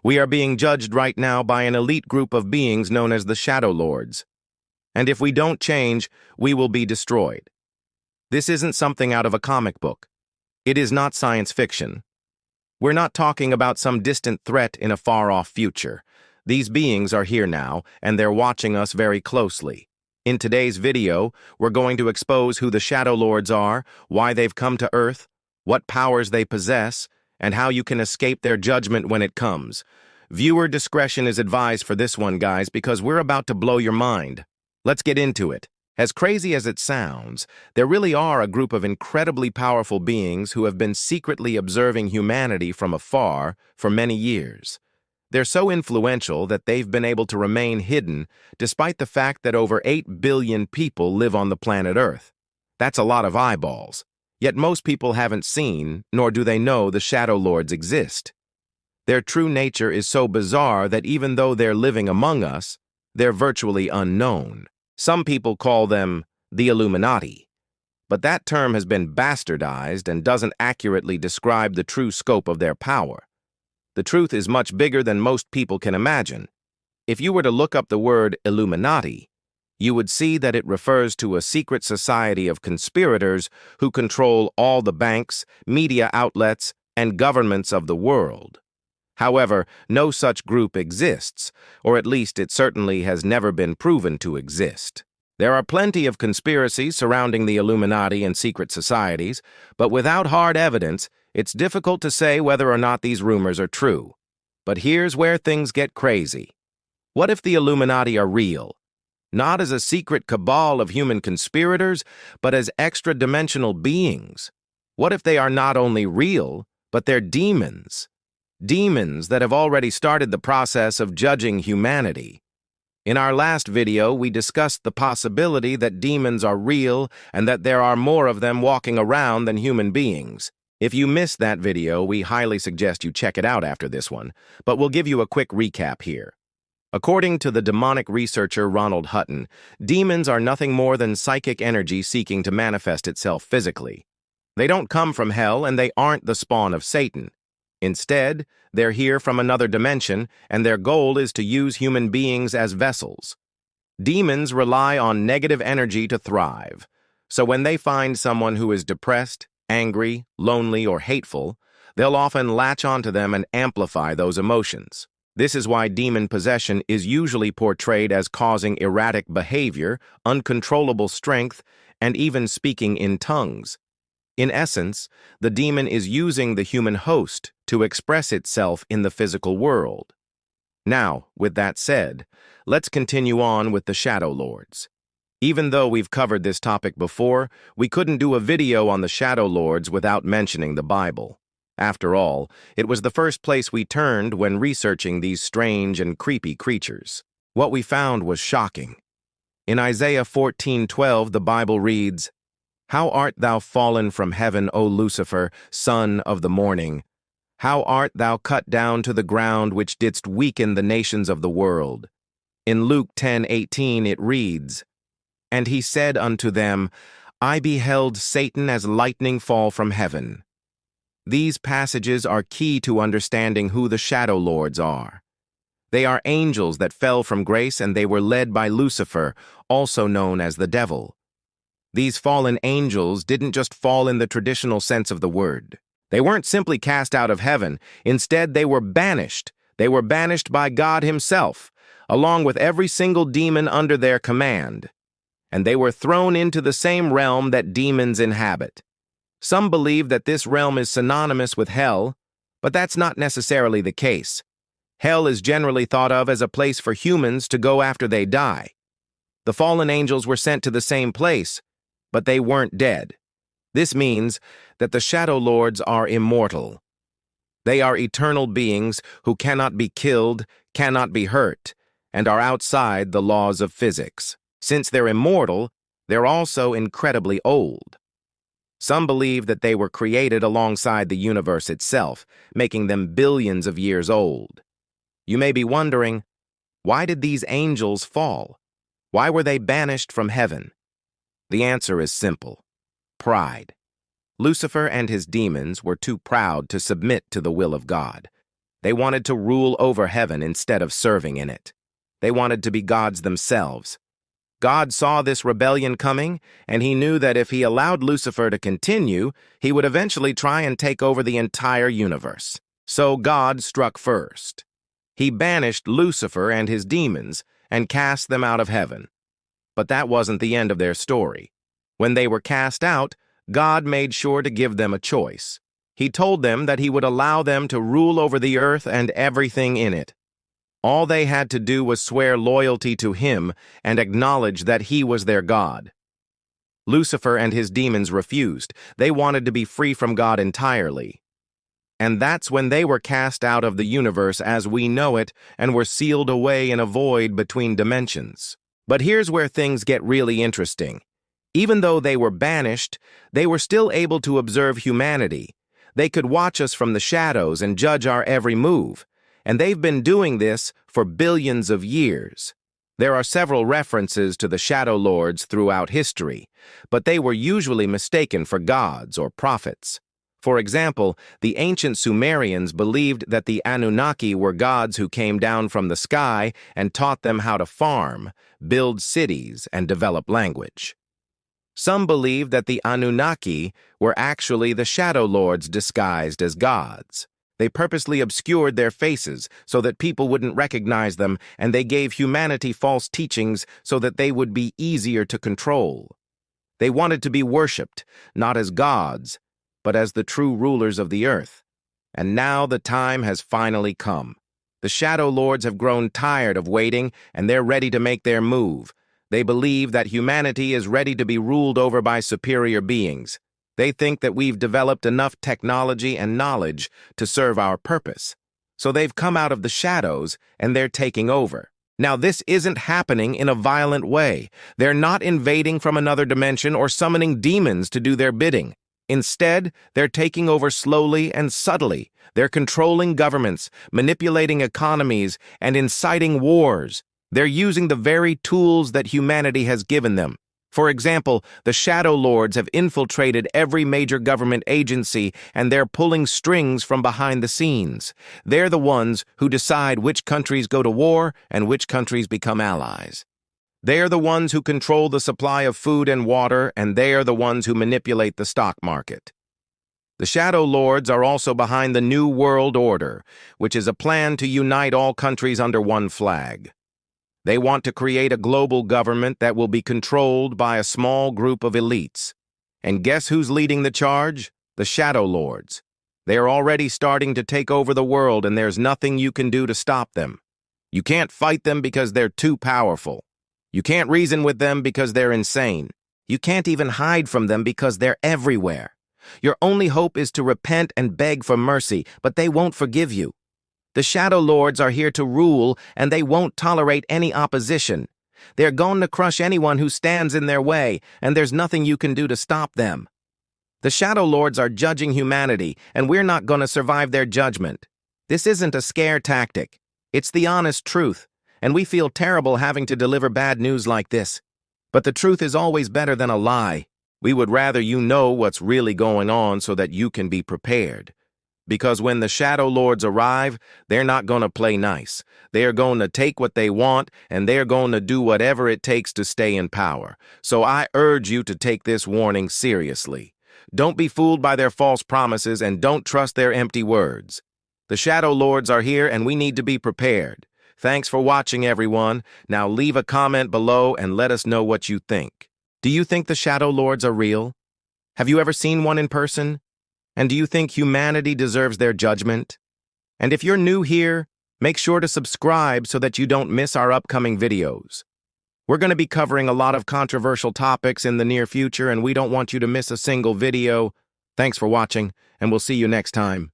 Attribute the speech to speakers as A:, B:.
A: We are being judged right now by an elite group of beings known as the Shadow Lords. And if we don't change, we will be destroyed. This isn't something out of a comic book. It is not science fiction. We're not talking about some distant threat in a far-off future. These beings are here now, and they're watching us very closely. In today's video, we're going to expose who the Shadow Lords are, why they've come to Earth, what powers they possess, and how you can escape their judgment when it comes. Viewer discretion is advised for this one, guys, because we're about to blow your mind. Let's get into it. As crazy as it sounds, there really are a group of incredibly powerful beings who have been secretly observing humanity from afar for many years. They're so influential that they've been able to remain hidden despite the fact that over 8 billion people live on the planet Earth. That's a lot of eyeballs. Yet most people haven't seen, nor do they know the Shadow Lords exist. Their true nature is so bizarre that even though they're living among us, they're virtually unknown. Some people call them the Illuminati, but that term has been bastardized and doesn't accurately describe the true scope of their power. The truth is much bigger than most people can imagine. If you were to look up the word Illuminati, you would see that it refers to a secret society of conspirators who control all the banks, media outlets, and governments of the world. However, no such group exists, or at least it certainly has never been proven to exist. There are plenty of conspiracies surrounding the Illuminati and secret societies, but without hard evidence, it's difficult to say whether or not these rumors are true. But here's where things get crazy. What if the Illuminati are real? Not as a secret cabal of human conspirators, but as extra-dimensional beings. What if they are not only real, but they're demons? Demons that have already started the process of judging humanity. In our last video, we discussed the possibility that demons are real and that there are more of them walking around than human beings. If you missed that video, we highly suggest you check it out after this one, but we'll give you a quick recap here. According to the demonic researcher Ronald Hutton, demons are nothing more than psychic energy seeking to manifest itself physically. They don't come from hell and they aren't the spawn of Satan. Instead, they're here from another dimension and their goal is to use human beings as vessels. Demons rely on negative energy to thrive. So when they find someone who is depressed, angry, lonely, or hateful, they'll often latch onto them and amplify those emotions. This is why demon possession is usually portrayed as causing erratic behavior, uncontrollable strength, and even speaking in tongues. In essence, the demon is using the human host to express itself in the physical world. Now, with that said, let's continue on with the Shadow Lords. Even though we've covered this topic before, we couldn't do a video on the Shadow Lords without mentioning the Bible. After all, it was the first place we turned when researching these strange and creepy creatures. What we found was shocking. In Isaiah 14:12, the Bible reads, "How art thou fallen from heaven, O Lucifer, son of the morning? How art thou cut down to the ground which didst weaken the nations of the world?" In Luke 10:18 it reads, "And he said unto them, I beheld Satan as lightning fall from heaven." These passages are key to understanding who the Shadow Lords are. They are angels that fell from grace and they were led by Lucifer, also known as the devil. These fallen angels didn't just fall in the traditional sense of the word. They weren't simply cast out of heaven. Instead, they were banished. They were banished by God himself, along with every single demon under their command. And they were thrown into the same realm that demons inhabit. Some believe that this realm is synonymous with hell, but that's not necessarily the case. Hell is generally thought of as a place for humans to go after they die. The fallen angels were sent to the same place, but they weren't dead. This means that the Shadow Lords are immortal. They are eternal beings who cannot be killed, cannot be hurt, and are outside the laws of physics. Since they're immortal, they're also incredibly old. Some believe that they were created alongside the universe itself, making them billions of years old. You may be wondering, why did these angels fall? Why were they banished from heaven? The answer is simple: pride. Lucifer and his demons were too proud to submit to the will of God. They wanted to rule over heaven instead of serving in it. They wanted to be gods themselves. God saw this rebellion coming, and he knew that if he allowed Lucifer to continue, he would eventually try and take over the entire universe. So God struck first. He banished Lucifer and his demons and cast them out of heaven. But that wasn't the end of their story. When they were cast out, God made sure to give them a choice. He told them that he would allow them to rule over the earth and everything in it. All they had to do was swear loyalty to him and acknowledge that he was their God. Lucifer and his demons refused. They wanted to be free from God entirely. And that's when they were cast out of the universe as we know it and were sealed away in a void between dimensions. But here's where things get really interesting. Even though they were banished, they were still able to observe humanity. They could watch us from the shadows and judge our every move. And they've been doing this for billions of years. There are several references to the Shadow Lords throughout history, but they were usually mistaken for gods or prophets. For example, the ancient Sumerians believed that the Anunnaki were gods who came down from the sky and taught them how to farm, build cities, and develop language. Some believe that the Anunnaki were actually the Shadow Lords disguised as gods. They purposely obscured their faces so that people wouldn't recognize them, and they gave humanity false teachings so that they would be easier to control. They wanted to be worshipped, not as gods, but as the true rulers of the earth. And now the time has finally come. The Shadow Lords have grown tired of waiting, and they're ready to make their move. They believe that humanity is ready to be ruled over by superior beings. They think that we've developed enough technology and knowledge to serve our purpose. So they've come out of the shadows and they're taking over. Now, this isn't happening in a violent way. They're not invading from another dimension or summoning demons to do their bidding. Instead, they're taking over slowly and subtly. They're controlling governments, manipulating economies, and inciting wars. They're using the very tools that humanity has given them. For example, the Shadow Lords have infiltrated every major government agency, and they're pulling strings from behind the scenes. They're the ones who decide which countries go to war and which countries become allies. They're the ones who control the supply of food and water, and they're the ones who manipulate the stock market. The Shadow Lords are also behind the New World Order, which is a plan to unite all countries under one flag. They want to create a global government that will be controlled by a small group of elites. And guess who's leading the charge? The Shadow Lords. They are already starting to take over the world, and there's nothing you can do to stop them. You can't fight them because they're too powerful. You can't reason with them because they're insane. You can't even hide from them because they're everywhere. Your only hope is to repent and beg for mercy, but they won't forgive you. The Shadow Lords are here to rule, and they won't tolerate any opposition. They're going to crush anyone who stands in their way, and there's nothing you can do to stop them. The Shadow Lords are judging humanity, and we're not going to survive their judgment. This isn't a scare tactic. It's the honest truth, and we feel terrible having to deliver bad news like this. But the truth is always better than a lie. We would rather you know what's really going on so that you can be prepared. Because when the Shadow Lords arrive, they're not going to play nice. They're going to take what they want, and they're going to do whatever it takes to stay in power. So I urge you to take this warning seriously. Don't be fooled by their false promises, and don't trust their empty words. The Shadow Lords are here, and we need to be prepared. Thanks for watching, everyone. Now leave a comment below and let us know what you think. Do you think the Shadow Lords are real? Have you ever seen one in person? And do you think humanity deserves their judgment? And if you're new here, make sure to subscribe so that you don't miss our upcoming videos. We're going to be covering a lot of controversial topics in the near future, and we don't want you to miss a single video. Thanks for watching, and we'll see you next time.